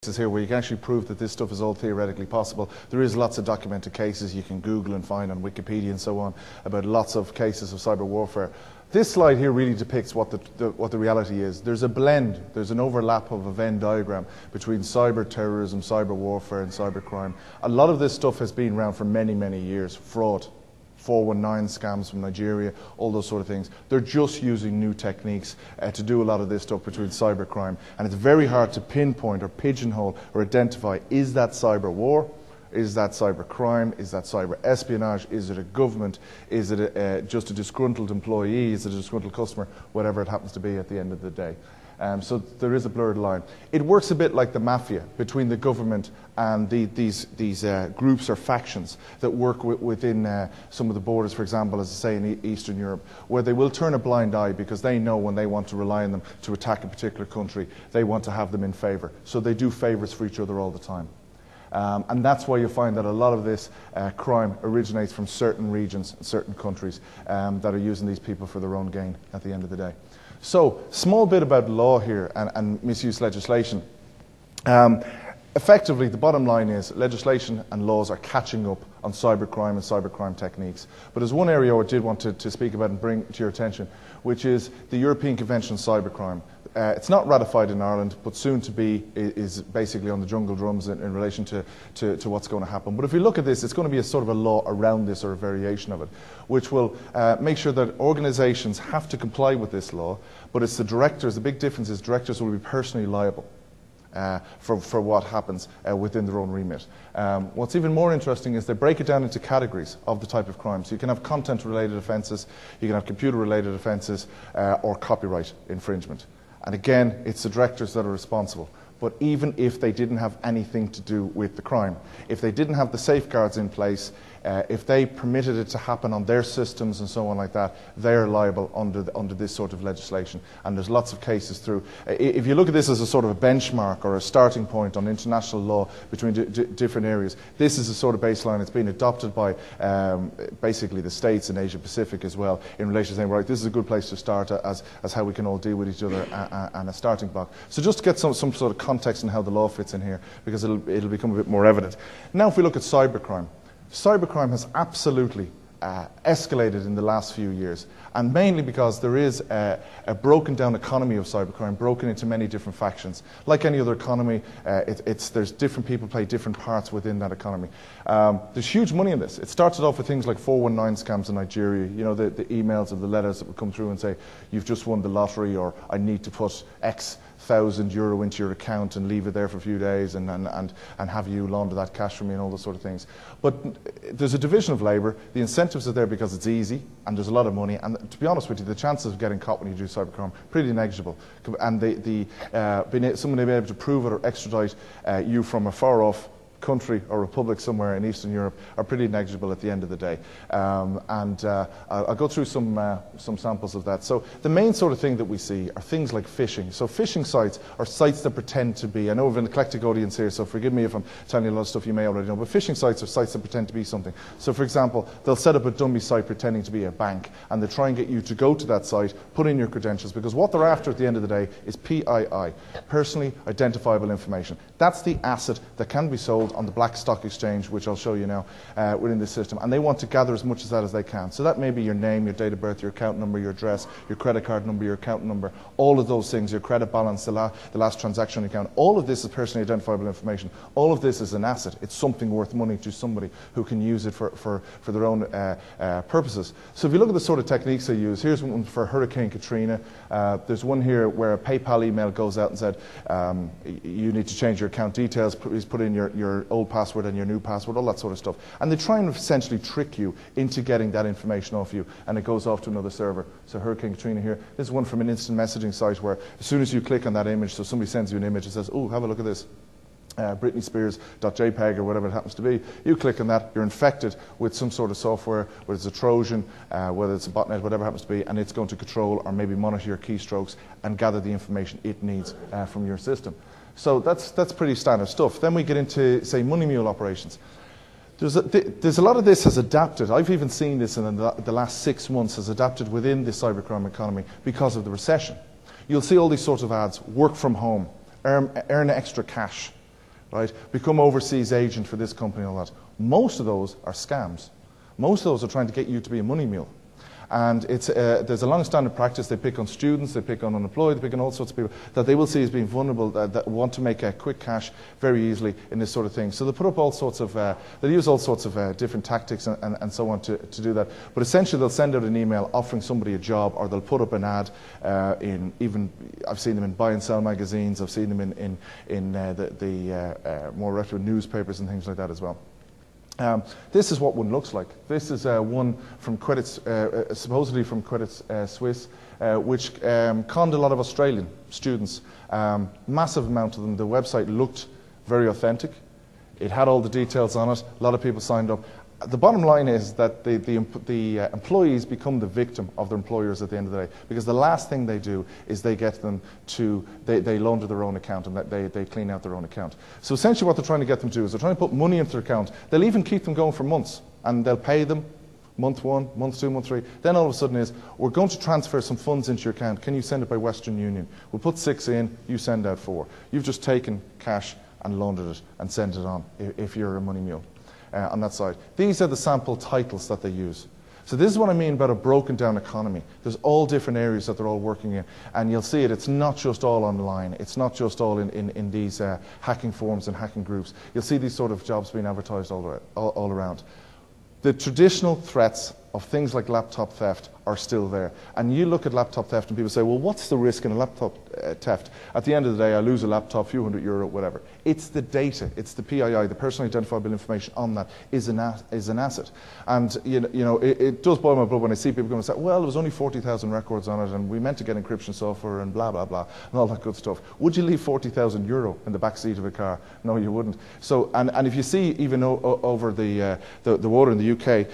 Here where you can actually prove that this stuff is all theoretically possible. There is lots of documented cases you can Google and find on Wikipedia and so on about lots of cases of cyber warfare. This slide here really depicts what the reality is. There's a blend, there's an overlap of a Venn diagram between cyber terrorism, cyber warfare and cyber crime. A lot of this stuff has been around for many, many years. Fraud, 419 scams from Nigeria, all those sort of things. They're just using new techniques to do a lot of this stuff between cybercrime. And it's very hard to pinpoint or pigeonhole or identify, is that cyber war? Is that cyber crime? Is that cyber espionage? Is it a government? Is it just a disgruntled employee? Is it a disgruntled customer? Whatever it happens to be at the end of the day. So there is a blurred line. It works a bit like the mafia between the government and these groups or factions that work within some of the borders, for example, as I say, in Eastern Europe, where they will turn a blind eye because they know when they want to rely on them to attack a particular country, they want to have them in favour. So they do favours for each other all the time. And that's why you find that a lot of this crime originates from certain regions, certain countries that are using these people for their own gain at the end of the day. So, small bit about law here and misuse legislation. Effectively, the bottom line is legislation and laws are catching up on cybercrime and cybercrime techniques. But there's one area I did want to speak about and bring to your attention, which is the European Convention on Cybercrime. It's not ratified in Ireland, but soon to be is basically on the jungle drums in relation to what's going to happen. But if you look at this, it's going to be a sort of a law around this or a variation of it, which will make sure that organisations have to comply with this law, but it's the directors, the big difference is directors will be personally liable for what happens within their own remit. What's even more interesting is they break it down into categories of the type of crime. So you can have content-related offences, you can have computer-related offences, or copyright infringement. And again, it's the directors that are responsible. But even if they didn't have anything to do with the crime, if they didn't have the safeguards in place, if they permitted it to happen on their systems and so on like that, they're liable under this sort of legislation. And there's lots of cases through. If you look at this as a sort of a benchmark or a starting point on international law between different areas, this is a sort of baseline. It's been adopted by basically the States and Asia Pacific as well in relation to saying, right, this is a good place to start as how we can all deal with each other and a starting block. So just to get some sort of context on how the law fits in here, because it'll become a bit more evident. Now if we look at cybercrime. Cybercrime has absolutely escalated in the last few years, and mainly because there is a broken down economy of cybercrime, broken into many different factions. Like any other economy, there's different people play different parts within that economy. There's huge money in this. It started off with things like 419 scams in Nigeria, you know, the emails or the letters that would come through and say, you've just won the lottery, or I need to put X thousand euro into your account and leave it there for a few days and have you launder that cash for me and all those sort of things. But there's a division of labour. The incentives are there because it's easy and there's a lot of money, and to be honest with you, the chances of getting caught when you do cybercrime pretty negligible. And someone being able to prove it or extradite you from a far off country or republic somewhere in Eastern Europe are pretty negligible at the end of the day. I'll go through some samples of that. So the main sort of thing that we see are things like phishing. So phishing sites are sites that pretend to be, I know we have an eclectic audience here, so forgive me if I'm telling you a lot of stuff you may already know, but phishing sites are sites that pretend to be something. So for example, they'll set up a dummy site pretending to be a bank, and they try and get you to go to that site, put in your credentials, because what they're after at the end of the day is PII, personally identifiable information. That's the asset that can be sold on the black stock exchange, which I'll show you now within this system, and they want to gather as much of that as they can. So that may be your name, your date of birth, your account number, your address, your credit card number, your account number, all of those things, your credit balance, the last transaction account. All of this is personally identifiable information. All of this is an asset. It's something worth money to somebody who can use it for their own purposes. So if you look at the sort of techniques they use, here's one for Hurricane Katrina. There's one here where a PayPal email goes out and said, you need to change your account details, please put in your old password and your new password, all that sort of stuff. And they try and essentially trick you into getting that information off you, and it goes off to another server. So Hurricane Katrina here. This is one from an instant messaging site where as soon as you click on that image, so somebody sends you an image and says, oh, have a look at this. Britney Spears.jpg or whatever it happens to be. You click on that, you're infected with some sort of software, whether it's a Trojan, whether it's a botnet, whatever it happens to be, and it's going to control or maybe monitor your keystrokes and gather the information it needs from your system. So that's pretty standard stuff. Then we get into, say, money mule operations. There's a lot of this has adapted. I've even seen this in the last 6 months has adapted within the cybercrime economy because of the recession. You'll see all these sorts of ads, work from home, earn extra cash, right? Become overseas agent for this company and all that. Most of those are scams. Most of those are trying to get you to be a money mule. And there's a long-standing practice. They pick on students, they pick on unemployed, they pick on all sorts of people that they will see as being vulnerable, that want to make quick cash very easily in this sort of thing. So they put up all sorts of, they'll use all sorts of different tactics and so on to do that. But essentially they'll send out an email offering somebody a job, or they'll put up an ad I've seen them in buy and sell magazines, I've seen them in the more reputable newspapers and things like that as well. This is what one looks like. This is one from supposedly from Credit Suisse, which conned a lot of Australian students. Massive amount of them. The website looked very authentic. It had all the details on it. A lot of people signed up. The bottom line is that the employees become the victim of their employers at the end of the day, because the last thing they do is they get them to, they launder their own account, and they clean out their own account. So essentially what they're trying to get them to do is they're trying to put money into their account. They'll even keep them going for months, and they'll pay them month 1, month 2, month 3. Then all of a sudden we're going to transfer some funds into your account. Can you send it by Western Union? We'll put 6 in, you send out 4. You've just taken cash and laundered it and sent it on if you're a money mule. On that side. These are the sample titles that they use. So this is what I mean about a broken down economy. There's all different areas that they're all working in, and you'll see it's not just all online. It's not just all in these hacking forums and hacking groups. You'll see these sort of jobs being advertised all around. The traditional threats of things like laptop theft are still there. And you look at laptop theft and people say, well, what's the risk in a laptop theft? At the end of the day, I lose a laptop, few €100, whatever. It's the data, it's the PII, the personally identifiable information on that is an asset. And it does boil my blood when I see people going and say, well, there was only 40,000 records on it, and we meant to get encryption software and blah, blah, blah, and all that good stuff. Would you leave €40,000 in the back seat of a car? No, you wouldn't. So, and if you see even over the water in the UK,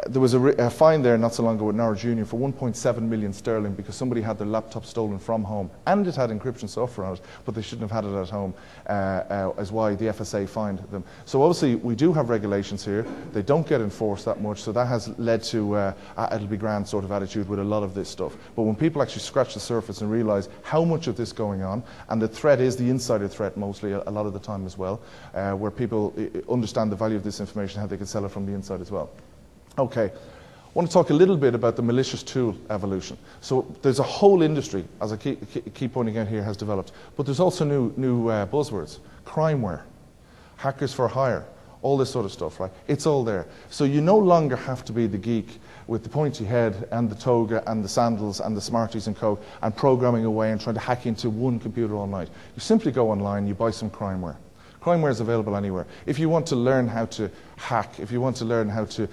there was a fine there not so long ago with Norwich Union for 1.7 million sterling because somebody had their laptop stolen from home, and it had encryption software on it, but they shouldn't have had it at home, as why the FSA fined them. So obviously we do have regulations here. They don't get enforced that much, so that has led to it'll be grand sort of attitude with a lot of this stuff. But when people actually scratch the surface and realise how much of this going on, and the threat is the insider threat mostly a lot of the time as well, where people understand the value of this information, how they can sell it from the inside as well. Okay, I want to talk a little bit about the malicious tool evolution. So there's a whole industry, as I keep pointing out here, has developed. But there's also new buzzwords. Crimeware, hackers for hire, all this sort of stuff, right? It's all there. So you no longer have to be the geek with the pointy head and the toga and the sandals and the Smarties and co. and programming away and trying to hack into one computer all night. You simply go online, you buy some crimeware. Crimeware is available anywhere. If you want to learn how to hack, if you want to learn how to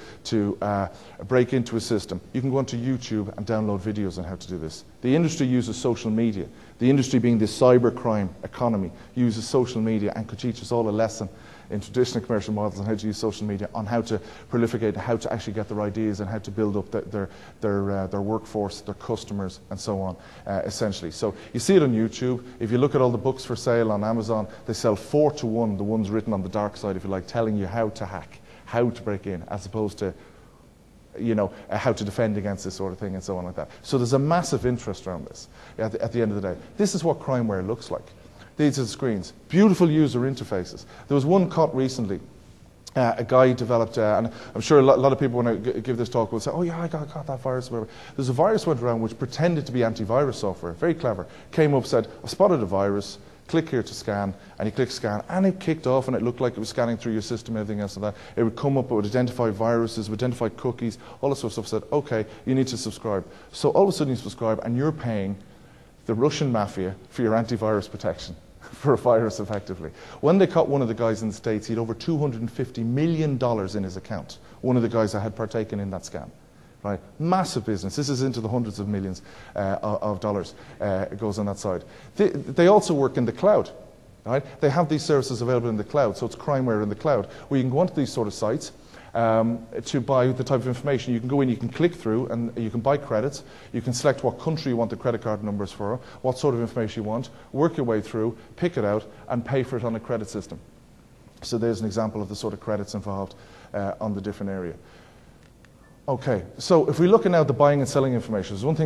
break into a system, you can go onto YouTube and download videos on how to do this. The industry uses social media. The industry, being the cybercrime economy, uses social media and could teach us all a lesson in traditional commercial models on how to use social media, on how to proliferate, how to actually get their ideas and how to build up their workforce, their customers, and so on, essentially. So you see it on YouTube. If you look at all the books for sale on Amazon, they sell 4 to 1, the ones written on the dark side, if you like, telling you how to hack, how to break in, as opposed to how to defend against this sort of thing and so on like that. So there's a massive interest around this at the end of the day. This is what crimeware looks like. These are the screens. Beautiful user interfaces. There was one caught recently. A guy developed, and I'm sure a lot of people, when I give this talk, will say, oh yeah, I got that virus. Whatever. There's a virus went around which pretended to be antivirus software. Very clever. Came up, said, I spotted a virus. Click here to scan, and you click scan, and it kicked off, and it looked like it was scanning through your system and everything else like that. It would come up, it would identify viruses, would identify cookies, all this sort of stuff. Said, okay, you need to subscribe. So all of a sudden you subscribe, and you're paying the Russian mafia for your antivirus protection. For a virus, effectively. When they caught one of the guys in the States, he had over $250 million in his account. One of the guys that had partaken in that scam. Right? Massive business. This is into the hundreds of millions of dollars. It goes on that side. They also work in the cloud. Right? They have these services available in the cloud, so it's crimeware in the cloud, where you can go onto these sort of sites to buy the type of information. You can go in, you can click through, and you can buy credits. You can select what country you want the credit card numbers for, what sort of information you want, work your way through, pick it out, and pay for it on a credit system. So there's an example of the sort of credits involved on the different area. Okay, so if we look at now the buying and selling information, there's one thing